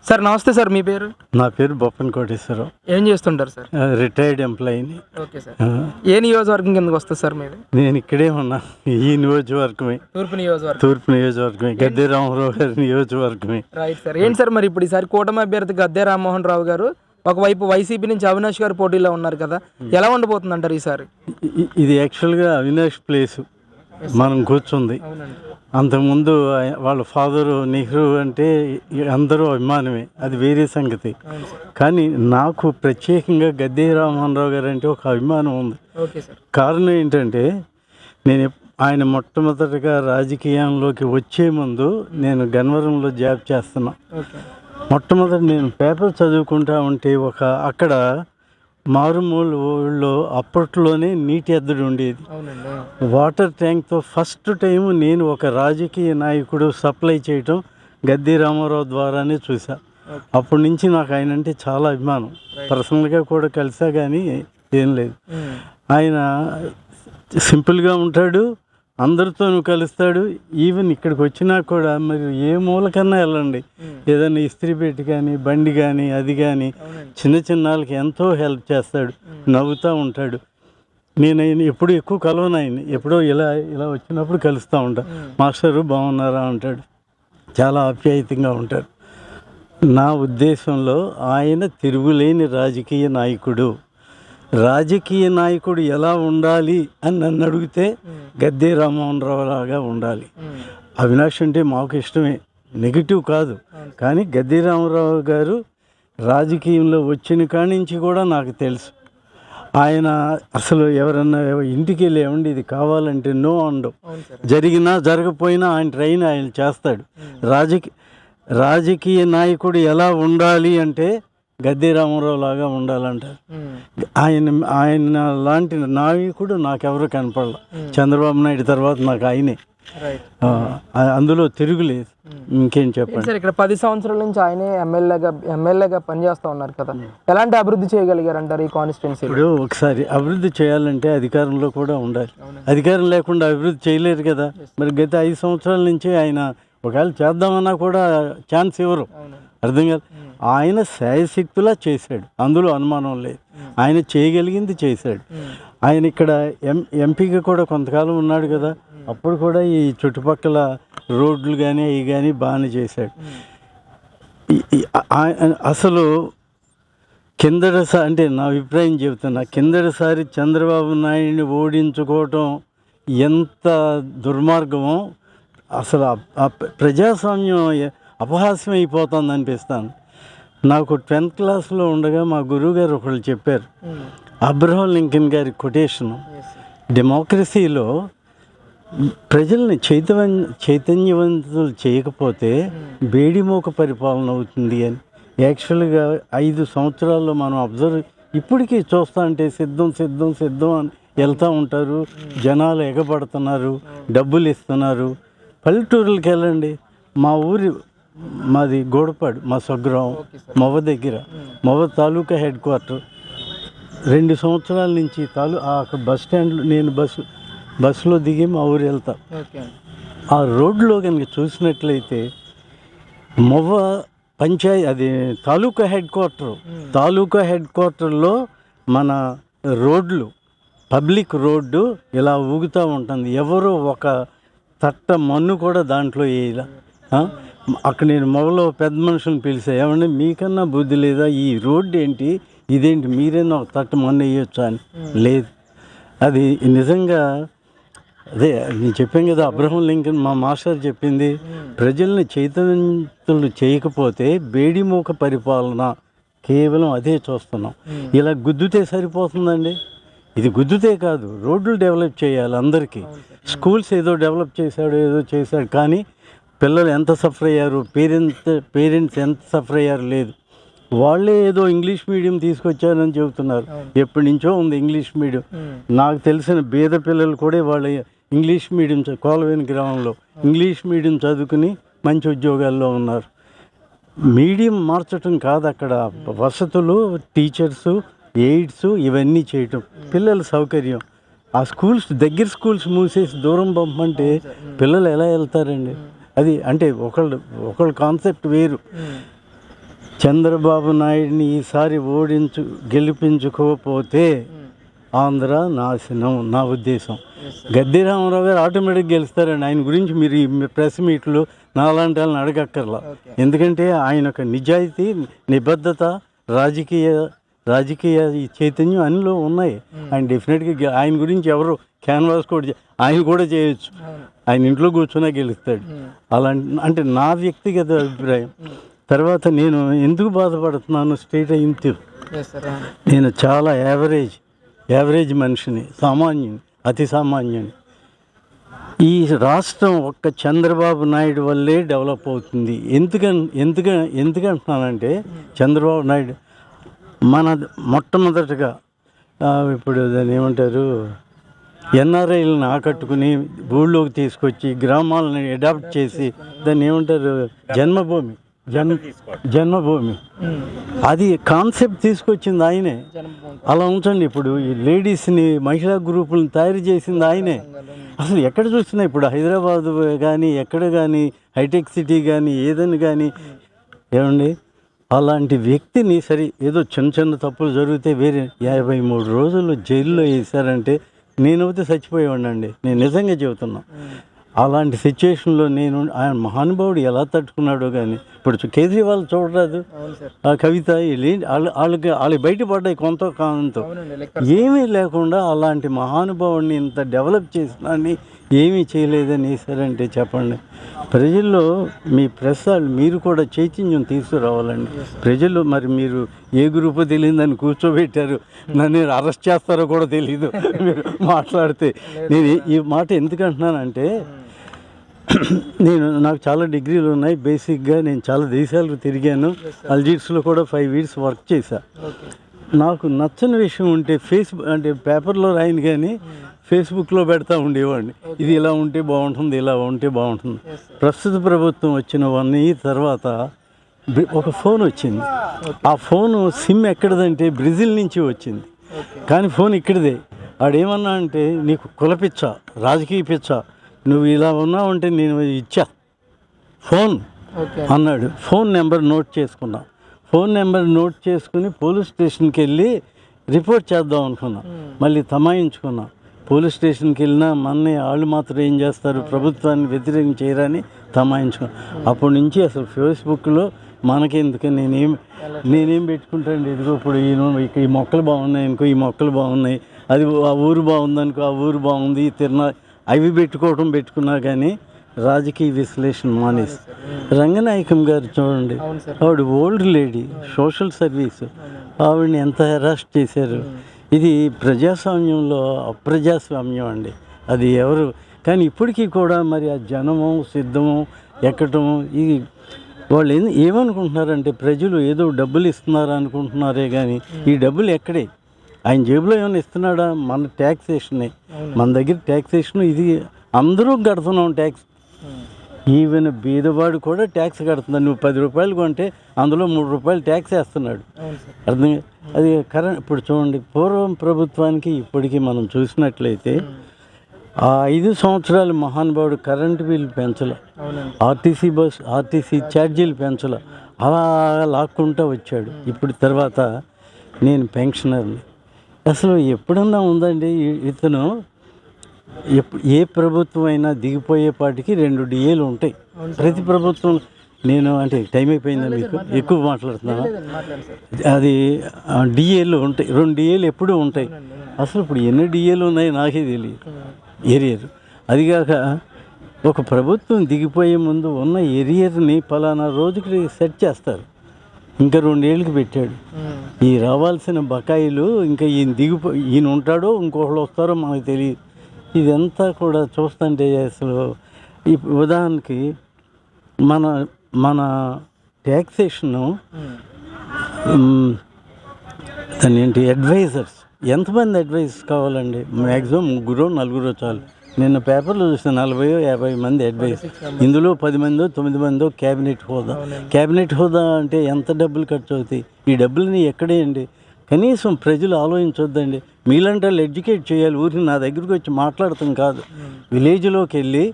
Sir నమస్తే sir, మీ పేరు? నా పేరు బొప్పన కోటేశ్వరరావు. ఏం చేస్తుంటారు సార్? రిటైర్డ్ ఎంప్లాయీని. Okay sir. ఏ నియోజకవర్గం కిందకి వస్తుంది సార్ మీది? నేను ఇక్కడే ఉన్నా, ఈ నియోజకవర్గమే. తూర్పు నియోజకవర్గమే, గద్దె రామోహన్ గారి నియోజకవర్గమే. Right sir. ఏంటి సార్ మరి ఇప్పుడు ఈసారి కూటమి అభ్యర్థి గద్దె రామ్మోహన్ రావు గారు ఒకవైపు వైసీపీ నుంచి అవినాష్ గారు పోటీలో ఉన్నారు కదా, ఎలా ఉండబోతుంది అంటారు ఈసారి? ఇది యాక్చువల్గా అవినాష్ ప్లేసు మనం కూర్చుంది. అంతకుముందు వాళ్ళ ఫాదరు నెహ్రూ అంటే అందరూ అభిమానమే, అది వేరే సంగతి. కానీ నాకు ప్రత్యేకంగా గద్దె రామ్మోహన్ రావు గారు అంటే ఒక అభిమానం ఉంది. కారణం ఏంటంటే, నేను ఆయన మొట్టమొదటిగా రాజకీయంలోకి వచ్చే ముందు నేను గన్నవరంలో జాబ్ చేస్తున్నా. మొట్టమొదటి నేను పేపర్ చదువుకుంటా ఉంటే అక్కడ మారుమూల ఊళ్ళో అప్పట్లోనే నీటి ఎద్దడి ఉండేది. వాటర్ ట్యాంక్తో ఫస్ట్ టైం నేను ఒక రాజకీయ నాయకుడు సప్లై చేయటం గద్దె రామారావు ద్వారానే చూసా. అప్పటి నుంచి నాకు ఆయన అంటే చాలా అభిమానం. పర్సనల్గా కూడా కలిసా, కానీ ఏం లేదు. ఆయన సింపుల్గా ఉంటాడు, అందరితోనూ కలుస్తాడు. ఈవెన్ ఇక్కడికి వచ్చినా కూడా మరి ఏ మూలకన్నా వెళ్ళండి, ఏదైనా ఇస్త్రీ పెట్టి కానీ బండి కానీ అది కానీ చిన్న చిన్న వాళ్ళకి ఎంతో హెల్ప్ చేస్తాడు, నవ్వుతూ ఉంటాడు. నేను ఆయన ఎప్పుడు ఎక్కువ కలవను, ఆయన ఎప్పుడో ఇలా వచ్చినప్పుడు కలుస్తూ ఉంటాను. మాస్టరు బాగున్నారా అంటాడు, చాలా ఆప్యాయతంగా ఉంటాడు. నా ఉద్దేశంలో ఆయన తిరుగులేని రాజకీయ నాయకుడు. రాజకీయ నాయకుడు ఎలా ఉండాలి అని నన్ను అడిగితే గద్దె రామ్మోహన్ రావు లాగా ఉండాలి. అవినాష్ అంటే మాకు ఇష్టమే, నెగిటివ్ కాదు. కానీ గద్దె రామారావు గారు రాజకీయంలో వచ్చిన కాడి నుంచి కూడా నాకు తెలుసు. ఆయన అసలు ఎవరన్నా ఇంటికి వెళ్ళి ఏమండి ఇది కావాలంటే నో అండవు. జరిగినా జరగపోయినా ఆయన ట్రైన్ ఆయన చేస్తాడు. రాజకీయ నాయకుడు ఎలా ఉండాలి అంటే గద్దె రామారావు లాగా ఉండాలంటారు. ఆయన లాంటి నాయకుడు నాకెవరు కనపడలే. చంద్రబాబు నాయుడు తర్వాత నాకు ఆయనే, అందులో తిరుగులేదు. ఇంకేం చెప్పండి సార్. ఇక్కడ 10 సంవత్సరాల నుంచి ఆయనే ఎమ్మెల్యేగా పనిచేస్తూ ఉన్నారు కదా, ఎలాంటి అభివృద్ధి చేయగలిగారు అంటారు ఈ కాన్స్టిట్యున్సీ? ఇప్పుడు ఒకసారి అభివృద్ధి చేయాలంటే అధికారంలో కూడా ఉండాలి. అధికారం లేకుండా అభివృద్ధి చేయలేరు కదా. మరి గత 5 సంవత్సరాల నుంచి ఆయన ఒకవేళ చేద్దామన్నా కూడా ఛాన్స్ ఇవ్వరు. అర్థం కాదు. ఆయన శాయశక్తులా చేశాడు, అందులో అనుమానం లేదు. ఆయన చేయగలిగింది చేశాడు. ఆయన ఇక్కడ ఎంపీగా కూడా కొంతకాలం ఉన్నాడు కదా, అప్పుడు కూడా ఈ చుట్టుపక్కల రోడ్లు కానీ అవి కానీ బాగానే చేశాడు. అసలు కిందటిసారి అంటే నా అభిప్రాయం చెబుతున్నా, కిందటిసారి చంద్రబాబు నాయుడిని ఓడించుకోవటం ఎంత దుర్మార్గమో, అసలు ప్రజాస్వామ్యం అపహాస్యం అయిపోతుంది అనిపిస్తాను. నాకు 10th క్లాస్లో ఉండగా మా గురువుగారు ఒకళ్ళు చెప్పారు, అబ్రహం లింకన్ గారి కొటేషను, డెమోక్రసీలో ప్రజల్ని చైతన్యవంతులు చేయకపోతే బేడిమోక పరిపాలన అవుతుంది అని. యాక్చువల్గా 5 సంవత్సరాల్లో మనం అబ్జర్వ్ ఇప్పటికీ చూస్తూ అంటే సిద్ధం అని వెళ్తూ ఉంటారు. జనాలు ఎగబడుతున్నారు, డబ్బులు ఇస్తున్నారు. పల్లెటూరులకు వెళ్ళండి. మాది గోడపాడు, మా స్వగ్రామం మొవ దగ్గర, మొవ తాలూకా హెడ్ క్వార్టర్. 2 సంవత్సరాల నుంచి అక్కడ బస్ స్టాండ్లో నేను బస్సులో దిగి మా ఊరు వెళ్తా. ఆ రోడ్లో కనుక చూసినట్లయితే మొవ పంచాయతీ అది తాలూకా హెడ్ క్వార్టర్లో మన రోడ్లు, పబ్లిక్ రోడ్డు ఇలా ఊగుతూ ఉంటుంది. ఎవరో ఒక తట్ట మన్ను కూడా దాంట్లో వేయాల. అక్కడ నేను మొగలో పెద్ద మనుషులను పిలిచా, ఏమంటే మీకన్నా బుద్ధి లేదా, ఈ రోడ్డు ఏంటి, ఇదేంటి, మీరైనా ఒక తట్ట మన్ను వేయొచ్చా అని. లేదు, అది నిజంగా అదే నేను చెప్పాను కదా, అబ్రహం లింకన్ మా మాస్టర్ చెప్పింది, ప్రజల్ని చైతన్యవంతులు చేయకపోతే బేడిమోక పరిపాలన, కేవలం అదే చూస్తున్నాం. ఇలా గుద్దుతే సరిపోతుందండి? ఇది గుద్దుతే కాదు, రోడ్లు డెవలప్ చేయాలి అందరికీ. స్కూల్స్ ఏదో డెవలప్ చేశాడు కానీ పిల్లలు ఎంత సఫర్ అయ్యారు, పేరెంట్స్ ఎంత సఫర్ అయ్యారు లేదు. వాళ్ళే ఏదో ఇంగ్లీష్ మీడియం తీసుకొచ్చారని చెబుతున్నారు. ఎప్పటి నుంచో ఉంది ఇంగ్లీష్ మీడియం. నాకు తెలిసిన బీద పిల్లలు కూడా వాళ్ళ ఇంగ్లీష్ మీడియం కోలవేని గ్రామంలో ఇంగ్లీష్ మీడియం చదువుకుని మంచి ఉద్యోగాల్లో ఉన్నారు. మీడియం మార్చడం కాదు, అక్కడ వసతులు, టీచర్సు, ఎయిడ్స్ ఇవన్నీ చేయటం, పిల్లల సౌకర్యం. ఆ స్కూల్స్ మూసేసి దూరం పంపమంటే పిల్లలు ఎలా వెళ్తారండి? అది అంటే ఒకళ్ళు కాన్సెప్ట్ వేరు. చంద్రబాబు నాయుడిని ఈసారి గెలిపించుకోకపోతే ఆంధ్ర నాశనం నా ఉద్దేశం. గద్దె రామారావు గారు ఆటోమేటిక్గా గెలుస్తారండి. ఆయన గురించి మీరు ఈ ప్రెస్ మీట్లు నాలాంటి వాళ్ళని అడగక్కర్లా. ఎందుకంటే ఆయన ఒక నిజాయితీ, నిబద్ధత, రాజకీయ ఈ చైతన్యం అన్నిలో ఉన్నాయి. ఆయన డెఫినెట్గా ఆయన గురించి ఎవరు క్యాన్వాస్ కూడా ఆయన కూడా చేయొచ్చు. ఆయన ఇంట్లో కూర్చున్నా గెలుస్తాడు. అలాంటి అంటే నా వ్యక్తిగత అభిప్రాయం. తర్వాత నేను ఎందుకు బాధపడుతున్నాను స్టేట్ అయింది, నేను చాలా యావరేజ్ మనిషిని, సామాన్యుని, అతి సామాన్యుని. ఈ రాష్ట్రం ఒక్క చంద్రబాబు నాయుడు వల్లే డెవలప్ అవుతుంది. ఎందుకంటున్నానంటే చంద్రబాబు నాయుడు మన మొట్టమొదటగా ఇప్పుడు దాన్ని ఏమంటారు, ఎన్ఆర్ఐలను ఆకట్టుకుని ఊళ్ళోకి తీసుకొచ్చి గ్రామాలను అడాప్ట్ చేసి దాన్ని ఏమంటారు, జన్మభూమి అది కాన్సెప్ట్ తీసుకొచ్చింది ఆయనే. అలా ఉంచండి. ఇప్పుడు ఈ లేడీస్ని, మహిళా గ్రూపులను తయారు చేసింది ఆయనే. అసలు ఎక్కడ చూసినా ఇప్పుడు హైదరాబాద్ కానీ ఎక్కడ కానీ హైటెక్ సిటీ కానీ ఏదని కానీ ఏమండి, అలాంటి వ్యక్తిని సరే ఏదో చిన్న తప్పులు జరిగితే వేరే 53 రోజులు జైల్లో వేశారంటే నేనైతే చచ్చిపోయేవాడినండి. నేను నిజంగా చెబుతున్నా. అలాంటి సిచ్యువేషన్లో ఆయన మహానుభావుడు ఎలా తట్టుకున్నాడో కానీ ఇప్పుడు కేజ్రీవాల్ చూడరాదు, ఆ కవిత వాళ్ళకి బయటపడ్డాయి కొంత కాలంతో. ఏమీ లేకుండా అలాంటి మహానుభావుడిని ఇంత డెవలప్ చేసినాన్ని ఏమీ చేయలేదని వేశారంటే చెప్పండి. ప్రజల్లో మీ ప్రెస్ వాళ్ళు మీరు కూడా చైతన్యం తీసుకురావాలండి. ప్రజలు మరి మీరు ఏ గ్రూపు తెలియదని కూర్చోబెట్టారు, నన్ను అరెస్ట్ చేస్తారో కూడా తెలీదు మీరు మాట్లాడితే. నేను ఈ మాట ఎందుకంటున్నానంటే నాకు చాలా డిగ్రీలు ఉన్నాయి. బేసిక్గా నేను చాలా దేశాలకు తిరిగాను. అల్జీర్స్లో కూడా 5 years వర్క్ చేశా. నాకు నచ్చని విషయం ఉంటే అంటే పేపర్లో రాయను కానీ ఫేస్బుక్లో పెడతా ఉండేవాడిని. ఇది ఇలా ఉంటే బాగుంటుంది, ఇలా ఉంటే బాగుంటుంది. ప్రస్తుత ప్రభుత్వం వచ్చిన 1 year తర్వాత ఒక ఫోన్ వచ్చింది. ఆ ఫోను సిమ్ ఎక్కడదంటే బ్రెజిల్ నుంచి వచ్చింది, కానీ ఫోన్ ఇక్కడిదే. ఆడేమన్నా అంటే నీకు కులపిచ్చ, రాజకీయ పిచ్చ, నువ్వు ఇలా ఉన్నావంటే నేను ఇచ్చా ఫోన్ అన్నాడు. ఫోన్ నెంబర్ నోట్ చేసుకున్నా. ఫోన్ నెంబర్ నోట్ చేసుకుని పోలీస్ స్టేషన్కి వెళ్ళి రిపోర్ట్ చేద్దాం అనుకున్నా. మళ్ళీ తమాయించుకున్నా. పోలీస్ స్టేషన్కి వెళ్ళినా వాళ్ళు మాత్రం ఏం చేస్తారు, ప్రభుత్వాన్ని వ్యతిరేకం చేయరని తమాయించుకున్నా. అప్పటి నుంచి అసలు ఫేస్బుక్లో మనకెందుకు నేనేం పెట్టుకుంటాను. ఇదిగో ఇప్పుడు ఈ మొక్కలు బాగున్నాయి అనుకో, ఈ మొక్కలు బాగున్నాయి, అది ఆ ఊరు బాగుందనుకో, ఆ ఊరు బాగుంది, అవి పెట్టుకున్నా కానీ రాజకీయ విశ్లేషణ మానేసి. రంగనాయకం గారు చూడండి, ఆవిడ ఓల్డ్ లేడీ, సోషల్ సర్వీస్, ఆవిడని ఎంత హెరాస్ట్ చేశారు. ఇది ప్రజాస్వామ్యంలో అప్రజాస్వామ్యం అండి అది ఎవరు. కానీ ఇప్పటికీ కూడా మరి ఆ జనము సిద్ధము ఎక్కటము, ఇది వాళ్ళు ఏమనుకుంటున్నారంటే ప్రజలు ఏదో డబ్బులు ఇస్తున్నారు అనుకుంటున్నారే కానీ ఈ డబ్బులు ఎక్కడే, ఆయన జేబులో ఏమైనా ఇస్తున్నాడా? మన ట్యాక్సేషనే, మన దగ్గర ట్యాక్సేషన్ ఇది అందరూ కడుతున్నాం ట్యాక్స్. ఈవెన్ బీదవాడు కూడా ట్యాక్స్ కడుతున్నాడు. నువ్వు 10 రూపాయలు కొంటే అందులో 3 రూపాయలు ట్యాక్స్ వేస్తున్నాడు. అర్థం అది ఇప్పుడు చూడండి, పూర్వం ప్రభుత్వానికి ఇప్పటికీ మనం చూసినట్లయితే ఆ 5 సంవత్సరాలు మహానుభావుడు కరెంటు బిల్లు పెంచల, ఆర్టీసీ ఛార్జీలు పెంచల, అలా లాక్కుంటూ వచ్చాడు. ఇప్పుడు తర్వాత నేను పెన్షనర్ని. అసలు ఎప్పుడన్నా ఉందండి ఇతను ఏ ప్రభుత్వం అయినా దిగిపోయేపాటికి 2 DAలు ఉంటాయి ప్రతి ప్రభుత్వం. నేను అంటే టైం అయిపోయిందా మీకు ఎక్కువ మాట్లాడుతున్నాను. అది DAలు ఉంటాయి, 2 DAలు ఎప్పుడూ ఉంటాయి. అసలు ఇప్పుడు ఎన్ని DAలు ఉన్నాయో నాకే తెలియదు ఏరియర్. అదిగాక ఒక ప్రభుత్వం దిగిపోయే ముందు ఉన్న ఏరియర్ని పలానా రోజుకి సెట్ చేస్తారు, ఇంకా 2 ఏళ్ళకి పెట్టాడు. ఈ రావాల్సిన బకాయిలు ఇంకా ఈయన ఉంటాడో ఇంకొకళ్ళు వస్తారో మనకు తెలియదు. ఇదంతా కూడా చూస్తుంటే అసలు ఈ ఉదాహరణకి మన ట్యాక్సేషను దాన్ని ఏంటి అడ్వైజర్స్, ఎంతమంది అడ్వైజర్స్ కావాలండి? మ్యాక్సిమం 3-4 చాలు. నిన్న పేపర్లో చూస్తే 40-50 మంది అడ్వైస్. ఇందులో 10 మందో 9 మందో క్యాబినెట్ హోదా అంటే ఎంత డబ్బులు ఖర్చు అవుతాయి? ఈ డబ్బులని ఎక్కడేయండి? కనీసం ప్రజలు ఆలోచించొద్దండి. మీలాంటి వాళ్ళు ఎడ్యుకేట్ చేయాలి. ఊరికి నా దగ్గరికి వచ్చి మాట్లాడటం కాదు, విలేజ్లోకి వెళ్ళి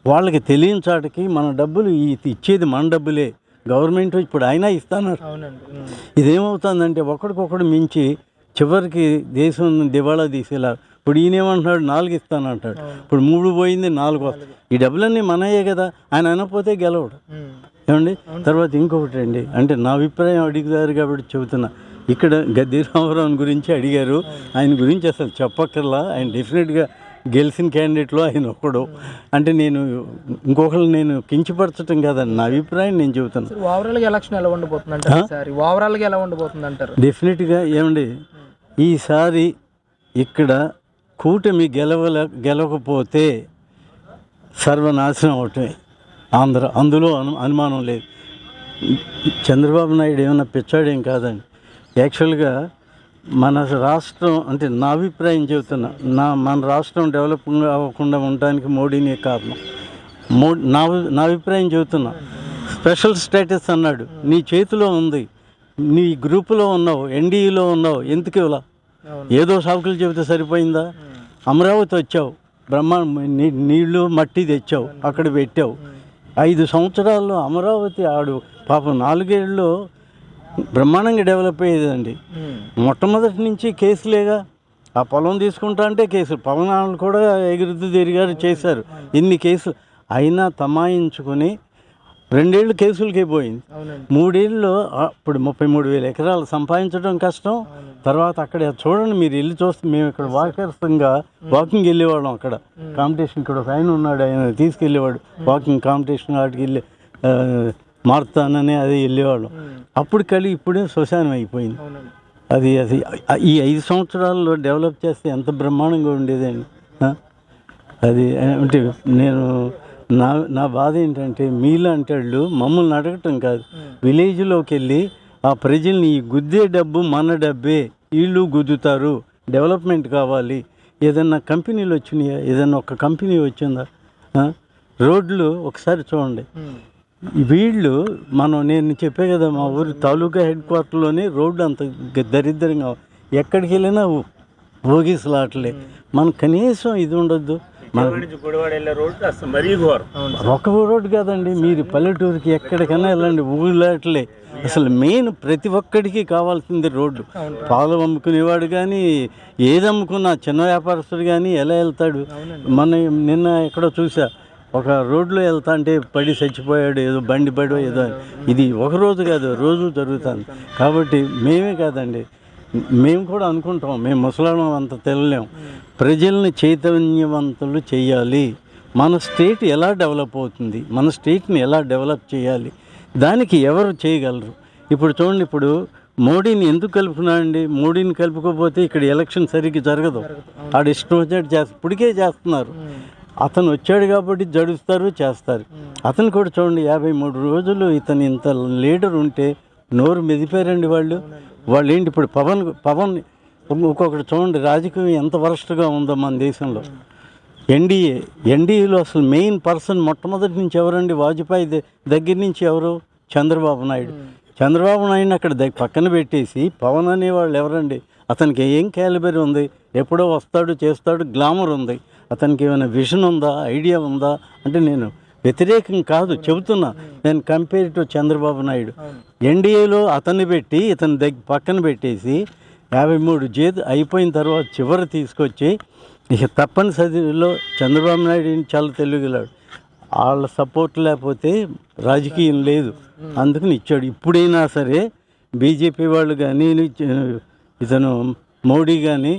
వాళ్ళకి తెలియని చాటికి మన డబ్బులు ఇచ్చేది మన డబ్బులే, గవర్నమెంట్ ఇప్పుడు అయినా ఇస్తున్నారు. ఇదేమవుతుందంటే ఒకడికొకడు మించి చివరికి దేశం దివాళా తీసేలా. ఇప్పుడు ఈయనేమంటున్నాడు 4 ఇస్తానంటాడు, ఇప్పుడు 3 పోయింది 4 వస్తుంది. ఈ డబ్బులన్నీ మనయే కదా, ఆయన అనకపోతే గెలవడు ఏమండి. తర్వాత ఇంకొకటి అండి, అంటే నా అభిప్రాయం అడిగారు కాబట్టి చెబుతున్నా. ఇక్కడ గద్దె రామారావు గురించి అడిగారు, ఆయన గురించి అసలు చెప్పక్కర్లా. ఆయన డెఫినెట్గా గెలిచిన క్యాండిడేట్లో ఆయన ఒకడు. అంటే నేను ఇంకొకరు నేను కించపరచడం కాదండి, నా అభిప్రాయం నేను చెబుతాను. ఓవరాల్గా ఎలక్షన్ ఎలా ఉండబోతుందంటారు? ఓవరాల్గా ఎలా ఉండబోతుందంటారు? డెఫినెట్గా ఏమండి, ఈసారి ఇక్కడ కూటమి గెలవకపోతే సర్వనాశనం అవటమే ఆంధ్ర, అందులో అనుమానం లేదు. చంద్రబాబు నాయుడు ఏమైనా పిచ్చాడేం కాదండి. యాక్చువల్గా మన రాష్ట్రం, అంటే నా అభిప్రాయం చెబుతున్నా, మన రాష్ట్రం డెవలప్ అవ్వకుండా ఉండడానికి మోడీనే కారణం. నా అభిప్రాయం చెబుతున్నా. స్పెషల్ స్టేటస్ అన్నాడు, నీ చేతిలో ఉంది, నీ గ్రూపులో ఉన్నావు, ఎన్డీఏలో ఉన్నావు, ఎందుకు ఇలా ఏదో సాకులు చెబితే సరిపోయిందా? అమరావతి వచ్చావు, నీళ్ళు మట్టి తెచ్చావు, అక్కడ పెట్టావు. 5 సంవత్సరాల్లో అమరావతి పాపం 4 ఏళ్ళలో బ్రహ్మాండంగా డెవలప్ అయ్యేదండి. మొట్టమొదటి నుంచి కేసులేగా, ఆ పొలం తీసుకుంటా అంటే కేసులు, పవనాలు కూడా ఎగురుతూ తిరిగారు, చేశారు ఇన్ని కేసులు. అయినా తమాయించుకొని 2 ఏళ్ళు కేసులకే పోయింది. 3 ఏళ్ళలో ఇప్పుడు 33,000 ఎకరాలు సంపాదించడం కష్టం. తర్వాత అక్కడ చూడండి, మీరు వెళ్ళి చూస్తే, మేము ఇక్కడ వాకింగ్ వెళ్ళేవాళ్ళం. అక్కడ కాంపిటీషన్, ఇక్కడ ఒక ఆయన ఉన్నాడు, ఆయన తీసుకెళ్ళేవాడు వాకింగ్ కాంపిటీషన్, వాటికి వెళ్ళి మారుతానని అది వెళ్ళేవాళ్ళం. అప్పుడు ఇప్పుడే శ్మశానం అయిపోయింది. అది ఈ 5 సంవత్సరాల్లో డెవలప్ చేస్తే ఎంత బ్రహ్మాండంగా ఉండేదండి. అది అంటే నా బాధ ఏంటంటే, మీలాంటి వాళ్ళు మమ్మల్ని అడగటం కాదు, విలేజ్లోకి వెళ్ళి ఆ ప్రజల్ని, ఈ గుద్దే డబ్బు మన డబ్బే, వీళ్ళు గుద్దుతారు, డెవలప్మెంట్ కావాలి, ఏదన్నా కంపెనీలు వచ్చినాయా, ఏదన్నా ఒక కంపెనీ వచ్చిందా? రోడ్లు ఒకసారి చూడండి. వీళ్ళు నేను చెప్పే కదా, మా ఊరు తాలూకా హెడ్ క్వార్టర్లోనే రోడ్డు అంత దరిద్రంగా, ఎక్కడికి వెళ్ళినా భోగిసలాట్లే. మనం కనీసం ఇది ఉండొద్దు. ఒక రోడ్డు కాదండి, మీరు పల్లెటూరుకి ఎక్కడికైనా వెళ్ళండి, ఊళ్ళట్లే. అసలు మెయిన్ ప్రతి ఒక్కడికి కావాల్సింది రోడ్డు. పాలు అమ్ముకునేవాడు కానీ, ఏది అమ్ముకున్నా చిన్న వ్యాపారస్తుడు కానీ ఎలా వెళ్తాడు? నిన్న ఎక్కడో చూసా, ఒక రోడ్లో వెళ్తా అంటే పడి చచ్చిపోయాడు, ఏదో బండి పడో ఏదో. ఇది ఒక రోజు కాదు, రోజు జరుగుతుంది. కాబట్టి మేమే కాదండి, మేము కూడా అనుకుంటాం, మేము ముసలాళ్ళం అంత తెలియలేం. ప్రజల్ని చైతన్యవంతులు చేయాలి. మన స్టేట్ ఎలా డెవలప్ అవుతుంది, మన స్టేట్ని ఎలా డెవలప్ చేయాలి, దానికి ఎవరు చేయగలరు? ఇప్పుడు చూడండి, ఇప్పుడు మోడీని ఎందుకు కలుపుకున్నాడండి? మోడీని కలుపుకోకపోతే ఇక్కడ ఎలక్షన్ సరిగ్గా జరగదు. ఆడు ఇష్టం వచ్చేట్టు ఇప్పటికే చేస్తున్నారు. అతను వచ్చాడు కాబట్టి జడుస్తారు, చేస్తారు. అతను కూడా చూడండి, 53 రోజులు ఇతను ఇంత లీడర్ ఉంటే నోరు మెదిపారండి వాళ్ళు ఏంటి? ఇప్పుడు పవన్ ఇంకొకటి చూడండి, రాజకీయం ఎంత వరస్ట్గా ఉందో మన దేశంలో. ఎన్డీఏలో అసలు మెయిన్ పర్సన్ మొట్టమొదటి నుంచి ఎవరండి? వాజ్పేయి దగ్గర నుంచి ఎవరు? చంద్రబాబు నాయుడిని అక్కడ పక్కన పెట్టేసి పవన్ అనేవాళ్ళు ఎవరండి? అతనికి ఏం క్యాలిబర్ ఉంది? ఎప్పుడో వస్తాడు, చేస్తాడు, గ్లామర్ ఉంది. అతనికి ఏమైనా విజన్ ఉందా, ఐడియా ఉందా? అంటే నేను వ్యతిరేకం కాదు, చెబుతున్నా. నేను కంపేర్ టు చంద్రబాబు నాయుడు. ఎన్డీఏలో అతన్ని పెట్టి ఇతని పక్కన పెట్టేసి 53 అయిపోయిన తర్వాత చివరి తీసుకొచ్చి ఇక తప్పనిసరిలో చంద్రబాబు నాయుడు చాలా తెలివిగలాడు. వాళ్ళ సపోర్ట్ లేకపోతే రాజకీయం లేదు, అందుకని ఇచ్చాడు. ఇప్పుడైనా సరే బీజేపీ వాళ్ళు కానీ, ఇతను మోడీ కానీ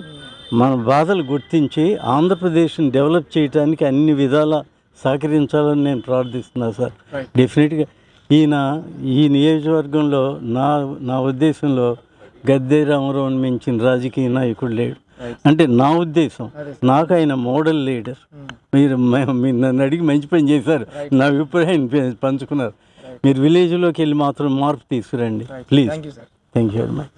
మన బాధలు గుర్తించి ఆంధ్రప్రదేశ్ని డెవలప్ చేయడానికి అన్ని విధాల సహకరించాలని నేను ప్రార్థిస్తున్నాను సార్. డెఫినెట్గా ఈ నియోజకవర్గంలో నా ఉద్దేశంలో గద్దె రామారావుని మించిన రాజకీయ నాయకుడు లేడు. అంటే నా ఉద్దేశం, నాకు ఆయన మోడల్ లీడర్. మీరు నన్ను అడిగి మంచి పని చేశారు, నా అభిప్రాయాన్ని పంచుకున్నారు. మీరు విలేజ్లోకి వెళ్ళి మాత్రం మార్పు తీసుకురండి please. Thank you very much.